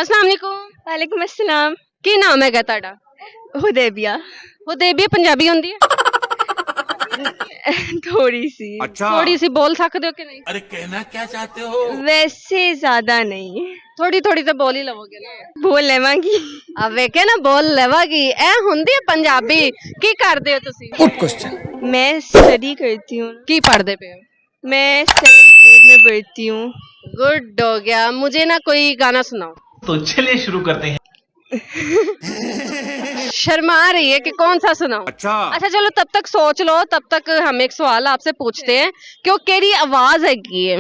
अस्सलाम वालेकुम। वालेकुम अस्सलाम। की नाम है ਤੁਹਾਡਾ? हुदैबिया। हुदैबिया पंजाबी होंदी है? थोड़ी सी। अच्छा थोड़ी सी बोल सकते हो कि नहीं? अरे कहना क्या चाहते हो? वैसे ज्यादा नहीं, थोड़ी थोड़ी तो बोल ही लवोगे ना। बोल लेवांगी। ਆ ਵੇਖੇ ਨਾ ਬੋਲ ਲਵਾਗੀ ਇਹ ਹੁੰਦੀ ਹੈ ਪੰਜਾਬੀ। ਕੀ ਕਰਦੇ ਹੋ ਤੁਸੀਂ? मैं स्टडी करती हूँ। ਕੀ पढ़ते पे हो? मैं 7th ग्रेड में पढ़ती हूँ। गुड हो गया। मुझे ना कोई गाना सुनाओ। तो चलिए शुरू करते हैं। शर्मा रही है कि कौन सा सुनाओ? अच्छा अच्छा चलो तब तक सोच लो, तब तक हम एक सवाल आपसे पूछते हैं कि वो केड़ी आवाज हैगी है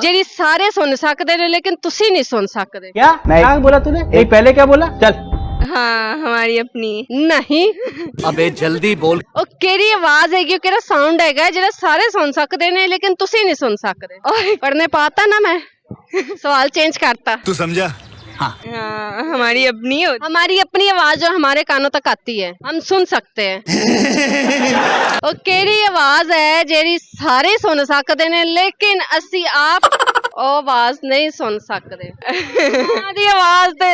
जेड़ी सारे सुन सकते ने लेकिन तुसी नहीं सुन सकते। क्या क्या बोला तूने? एक पहले क्या बोला? चल हाँ, हमारी अपनी। नहीं अबे जल्दी बोल। ਉਹ ਕਿਹੜੀ ਆਵਾਜ਼ ਹੈਗੀ ਉਹ ਕਿਹੜਾ ਸਾਊਂਡ ਹੈਗਾ ਜਿਹੜਾ ਸਾਰੇ ਸੁਣ ਸਕਦੇ ਨੇ लेकिन ਤੁਸੀਂ नहीं सुन सकते। पढ़ने पाता ना मैं सवाल चेंज करता। तू समझा? हाँ, हमारी अपनी होती। हमारी अपनी आवाज जो हमारे कानों तक आती है हम सुन सकते हैं। ਉਹ ਕਿਹੜੀ ਆਵਾਜ਼ ਹੈ ਜਿਹੜੀ ਸਾਰੇ ਸੁਣ ਸਕਦੇ ਨੇ लेकिन ਅਸੀਂ ਆਪ ਉਹ ਆਵਾਜ਼ ਨਹੀਂ ਸੁਣ ਸਕਦੇ। ਉਹਨਾਂ ਦੀ ਆਵਾਜ਼ ਤੇ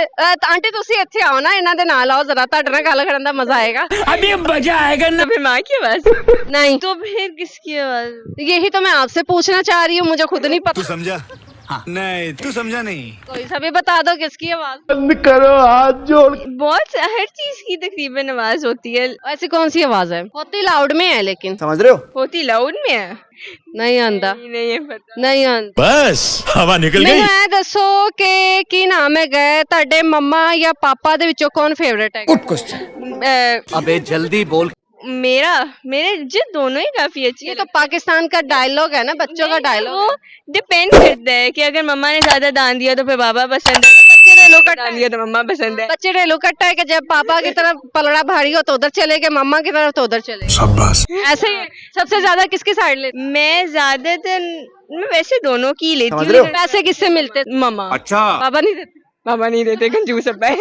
ਆਂਟੀ ਤੁਸੀਂ ਇੱਥੇ ਆਓ ਨਾ ਇਹਨਾਂ ਦੇ ਨਾਲ ਆਓ ਜ਼ਰਾ ਤੁਹਾਡੇ ਨਾਲ ਗੱਲ ਕਰਨ ਦਾ ਮਜ਼ਾ ਆਏਗਾ। अभी मजा आएगा ना। तो फिर माँ की आवाज। नहीं तो फिर किसकी आवाज? यही तो मैं आपसे पूछना चाह रही हूँ, मुझे खुद नहीं तू पता। समझा? नहीं तू समझा नहीं। कोई सा भी बता दो किसकी आवाज। बंद करो हाथ जोड़। बहुत हर चीज की तकरीबन आवाज होती है। ऐसी कौन सी आवाज है? होती लाउड में है लेकिन समझ रहे हो? होती लाउड में है। नहीं आंदा। नहीं है पता। नहीं आंदा। बस हवा निकल ਮੈਨੂੰ ਇਹ ਦੱਸੋ ਕਿ ਕੀ ਨਾਮ ਹੈਗਾ ਤੁਹਾਡੇ ਮੰਮਾ ਜਾਂ ਪਾਪਾ ਦੇ ਵਿੱਚੋਂ ਕੌਣ ਫੇਵरेट ਹੈ? Good question. अबे जल्दी बोल। मेरा मेरे जो दोनों ही काफी अच्छी ये है। तो पाकिस्तान का डायलॉग है ना, बच्चों का डायलॉग। वो डिपेंड करता है कि अगर मम्मा ने ज्यादा दान दिया तो फिर पापा पसंद है, बच्चे ढेलो का दान दिया तो मम्मा पसंद है। बच्चे ढेलो कट्टा है कि जब पापा की तरफ पलड़ा भारी हो तो उधर चले गए, मम्मा की तरफ तो उधर चले। शाबाश। ऐसे ही है। सबसे ज्यादा किसकी साइड लेते? मैं ज्यादातर मैं वैसे दोनों की ही लेती समझ हूँ। रहे हो? पैसे किससे मिलते? मम्मा। अच्छा पापा नहीं देते। पापा नहीं देते, कंजूस अब्बा है।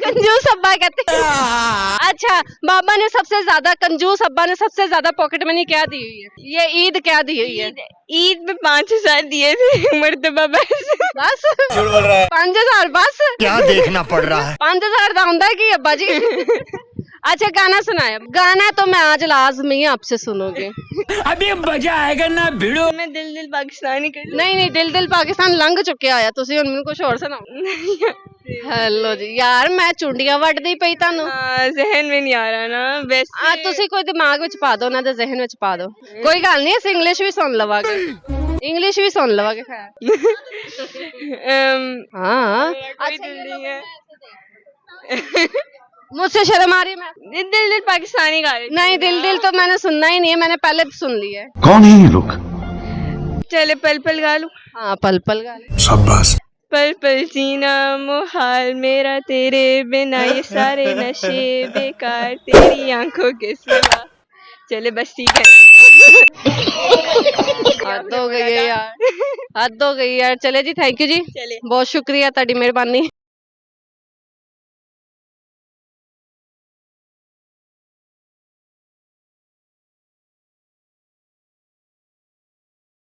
कंजूस अब्बा कहते हैं। अच्छा बाबा ने सबसे ज्यादा, कंजूस अब्बा ने सबसे ज्यादा पॉकेट मनी क्या दी हुई है? ये ईद क्या दी हुई है? ईद में 5,000 दिए थे मर्तबा बस। बस झूठ बोल रहा है। 5,000 बस? क्या देखना पड़ रहा है? 5,000 का होता है कि अब्बा जी? अच्छा गाना सुनाए। गाना तो मैं आज लाजमी आपसे सुनूंगी। अभी मजा आएगा ना भिड़ो। मैं दिल दिल पाकिस्तानी कर। नहीं नहीं, दिल दिल पाकिस्तान लंघ चुके आया तुसी हुण मैनूं कुछ होर सुनाओ। हेलो जी यार मैं चुंडियां वड्डदी पई तानू। जहन में नहीं आ रहा ना वैसे। तुसी कोई दिमाग विच पा दो, उन्हां दे ज़हन विच पा दो। कोई गल नहीं, असीं इंग्लिश भी सुन लवांगे। इंग्लिश भी सुन लवांगे खैर। हाँ कोई दिल नहीं है। मुझसे शर्म आ रही है। मैं दिल दिल पाकिस्तानी गा रही। नहीं, दिल दिल तो मैंने सुनना ही नहीं है, मैंने पहले सुन लिया है। कौन है ये लोग? चले पल पल गा लूं। हाँ पल पल गाने। शाबाश। पल पल जीना मुहाल मेरा तेरे बिना, ये सारे नशे बेकार तेरी आंखों के सिवा। चले बस ठीक है ना। हद हो गई है यार, हद हो गई यार। चले जी, थैंक यू जी, चले। बहुत शुक्रिया, ਤੁਹਾਡੀ ਮਿਹਰਬਾਨੀ।